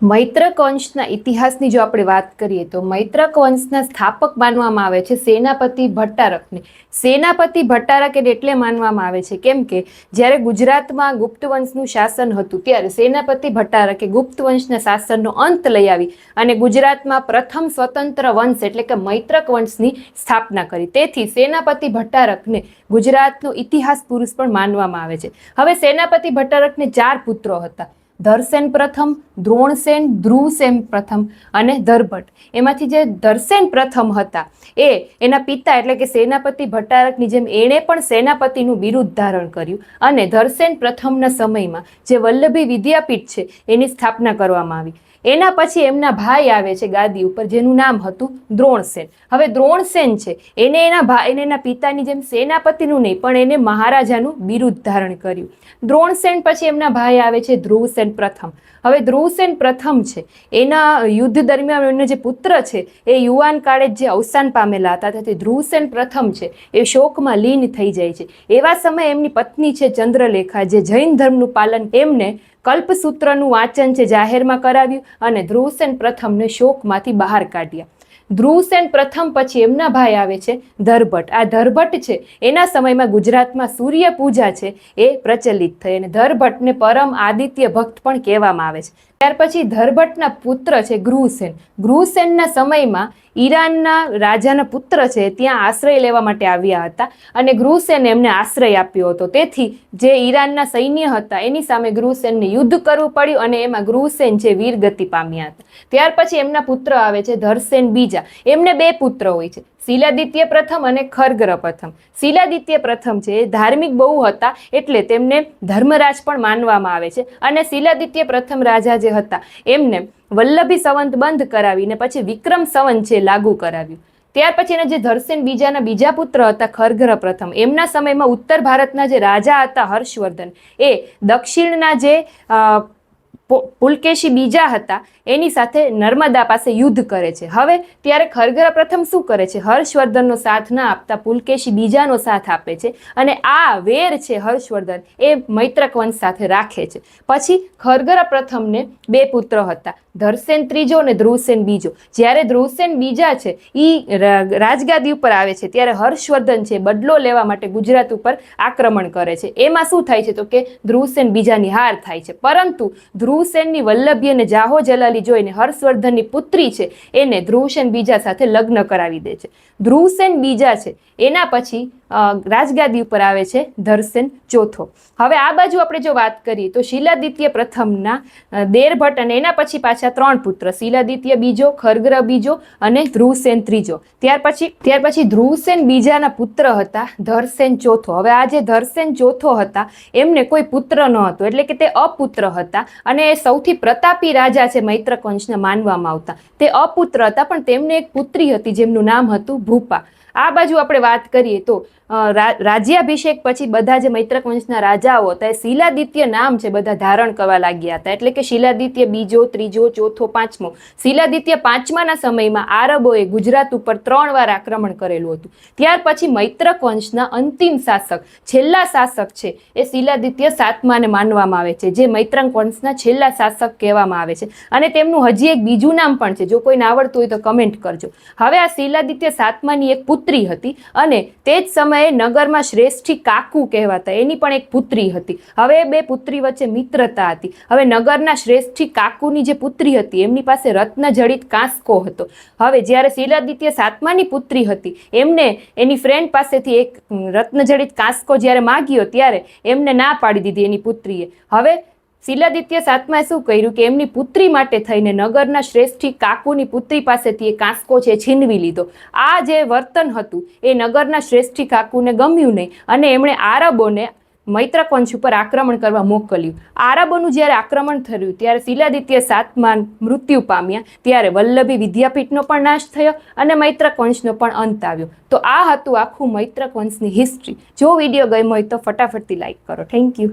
મૈત્રક વંશના ઇતિહાસની જો આપણે વાત કરીએ તો મૈત્રક વંશના સ્થાપક માનવામાં આવે છે સેનાપતિ ભટ્ટારકને. સેનાપતિ ભટ્ટારક એટલે માનવામાં આવે છે કેમ કે જ્યારે ગુજરાતમાં ગુપ્ત વંશનું શાસન હતું ત્યારે સેનાપતિ ભટ્ટારકે ગુપ્ત વંશના શાસનનો અંત લઈ આવી અને ગુજરાતમાં પ્રથમ સ્વતંત્ર વંશ એટલે કે મૈત્રક વંશની સ્થાપના કરી. તેથી સેનાપતિ ભટ્ટારકને ગુજરાતનો ઇતિહાસ પુરુષ પણ માનવામાં આવે છે. હવે સેનાપતિ ભટ્ટારકને 4 પુત્રો હતા. ધરસેન પ્રથમ, દ્રોણસેન, ધ્રુવસેન પ્રથમ અને ધરભટ્ટ. એમાંથી જે ધરસેન પ્રથમ હતા એના પિતા એટલે કે સેનાપતિ ભટ્ટારકની જેમ એણે પણ સેનાપતિનું બિરુદ ધારણ કર્યું અને ધરસેન પ્રથમના સમયમાં જે વલ્લભી વિદ્યાપીઠ છે એની સ્થાપના કરવામાં આવી. એના પછી એમના ભાઈ આવે છે ગાદી ઉપર જેનું નામ હતું દ્રોણસેન. હવે દ્રોણસેન છે એને એના પિતાની જેમ સેનાપતિનું નહીં પણ એને મહારાજાનું બિરુદ ધારણ કર્યું. દ્રોણસેન પછી એમના ભાઈ આવે છે ધ્રુવસેન પ્રથમ. હવે ધ્રુવસેન પ્રથમ છે એના યુદ્ધ દરમિયાન એમનો જે પુત્ર છે એ યુવાન કાળે જે અવસાન પામેલા હતા તેથી ધ્રુવસેન પ્રથમ છે એ શોકમાં લીન થઈ જાય છે. એવા સમયે એમની પત્ની છે ચંદ્રલેખા જે જૈન ધર્મનું પાલન એમને કલ્પસૂત્રનું વાંચન છે જાહેરમાં કરાવ્યું અને ધ્રુવસેન પ્રથમને શોકમાંથી બહાર કાઢ્યા. ધ્રુવસેન પ્રથમ પછી એમના ભાઈ આવે છે ધરભટ્ટ. આ ધરભટ્ટ છે એના સમયમાં ગુજરાતમાં સૂર્ય પૂજા છે એ પ્રચલિત થઈ અને ધરભટ્ટને પરમ આદિત્ય ભક્ત પણ કહેવામાં આવે છે. ત્યાર પછી ધરભટ્ટના પુત્ર છે ગૃહસેન. ગૃહસેનના સમયમાં ઈરાનના રાજાના પુત્ર છે ત્યાં આશ્રય લેવા માટે આવ્યા હતા અને ગૃહસેને એમને આશ્રય આપ્યો હતો. તેથી જે ઈરાનના સૈન્ય હતા એની સામે ગૃહસેનને યુદ્ધ કરવું પડ્યું અને એમાં ગૃહસેન છે વીરગતિ પામ્યા હતા. ત્યાર પછી એમના પુત્ર આવે છે ધરસેન બીજા. એમને 2 પુત્ર હોય છે, શિલાદિત્ય પ્રથમ અને ખરગ્ર પ્રથમ. શિલાદિત્ય પ્રથમ છે એ ધાર્મિક બહુ હતા એટલે તેમને ધર્મરાજ પણ માનવામાં આવે છે અને શિલાદિત્ય પ્રથમ રાજા જે હતા એમને વલ્લભી સંવંત બંધ કરાવીને પછી વિક્રમ સંવંત છે લાગુ કરાવ્યું. ત્યાર પછી એના જે ધરસેન બીજાના બીજા પુત્ર હતા ખરગ્ર પ્રથમ એમના સમયમાં ઉત્તર ભારતના જે રાજા હતા હર્ષવર્ધન એ દક્ષિણના જે પુલકેશી બીજા હતા એની સાથે નર્મદા પાસે યુદ્ધ કરે છે. હવે ત્યારે ખરગ્ર પ્રથમ શું કરે છે, હર્ષવર્ધનનો સાથ ના આપતા પુલકેશી બીજાનો સાથ આપે છે અને આ વેર છે હર્ષવર્ધન એ મૈત્રક વંશ સાથે રાખે છે. પછી ખરગ્ર પ્રથમને 2 પુત્ર હતા, ધરસેન ત્રીજો અને ધ્રુવસેન બીજો. જ્યારે ધ્રુવસેન બીજા છે એ રાજગાદી ઉપર આવે છે ત્યારે હર્ષવર્ધન છે બદલો લેવા માટે ગુજરાત ઉપર આક્રમણ કરે છે. એમાં શું થાય છે તો કે ધ્રુવસેન બીજાની હાર થાય છે. પરંતુ ધ્રુવસેનની વલ્લભી અને જાહો જલાલી જોઈને હર્ષવર્ધનની પુત્રી છે એને ધ્રુવસેન બીજા સાથે લગ્ન કરાવી દે છે. ધ્રુવસેન બીજા છે એના પછી રાજગાદી ઉપર આવે છે ધરસેન ચોથો. હવે આ બાજુ આપણે જો વાત કરીએ તો શિલાદિત્ય પ્રથમના દેરભટ્ટ અને એના પછી પાછા 3 પુત્ર, શિલાદિત્ય બીજો, ખરગ્ર બીજો અને ધ્રુવસેન ત્રીજો. ત્યાર પછી ધ્રુવસેન બીજાના પુત્ર હતા ધરસેન ચોથો. હવે આ જે ધરસેન ચોથો હતા એમને કોઈ પુત્ર ન હતો એટલે કે તે અપુત્ર હતા અને એ સૌથી પ્રતાપી રાજા છે મૈત્રક વંશના માનવામાં આવતા. તે અપુત્ર હતા પણ તેમને એક પુત્રી હતી જેમનું નામ હતું ભૂપા. આ બાજુ આપણે વાત કરીએ તો રાજ્યાભિષેક પછી બધા જે મૈત્રક વંશના રાજાઓ હતા એ શિલાદિત્ય નામ છે બધા ધારણ કરવા લાગ્યા હતા એટલે કે શિલાદિત્ય બીજો, ત્રીજો, ચોથો, પાંચમો. શિલાદિત્ય પાંચમાના સમયમાં આરબોએ ગુજરાત ઉપર 3 વાર આક્રમણ કરેલું હતું. ત્યાર પછી મૈત્રક વંશના અંતિમ શાસક, છેલ્લા શાસક છે એ શિલાદિત્ય સાતમાને માનવામાં આવે છે જે મૈત્રક વંશના છેલ્લા શાસક કહેવામાં આવે છે અને તેમનું હજી એક બીજું નામ પણ છે. જો કોઈને આવડતું હોય તો કમેન્ટ કરજો. હવે આ શિલાદિત્ય સાતમાની એક પુત્રી હતી અને તે જ સમયે નગરમાં શ્રેષ્ઠી કાકુ કહેવાતા એની પણ એક પુત્રી હતી. હવે 2 પુત્રી વચ્ચે મિત્રતા હતી. હવે નગરના શ્રેષ્ઠી કાકુની જે પુત્રી હતી એમની પાસે રત્નજડિત કાંસકો હતો. હવે જ્યારે શિલાદિત્ય સાતમાની પુત્રી હતી એમને એની ફ્રેન્ડ પાસેથી એક રત્નજડિત કાંસકો જ્યારે માગ્યો ત્યારે એમને ના પાડી દીધી એની પુત્રીએ. હવે શિલાદિત્ય સાતમાએ શું કર્યું કે એમની પુત્રી માટે થઈને નગરના શ્રેષ્ઠી કાકુની પુત્રી પાસેથી એ કાંસકો છે છીનવી લીધો. આ જે વર્તન હતું એ નગરના શ્રેષ્ઠી કાકુને ગમ્યું નહીં અને એમણે આરબોને મૈત્રક વંશ ઉપર આક્રમણ કરવા મોકલ્યું. આરબોનું જ્યારે આક્રમણ થયું ત્યારે શિલાદિત્ય સાતમા મૃત્યુ પામ્યા ત્યારે વલ્લભી વિદ્યાપીઠનો પણ નાશ થયો અને મૈત્રક વંશનો પણ અંત આવ્યો. તો આ હતું આખું મૈત્રક વંશની હિસ્ટ્રી. જો વિડીયો ગમ્યો હોય તો ફટાફટથી લાઈક કરો. Thank you.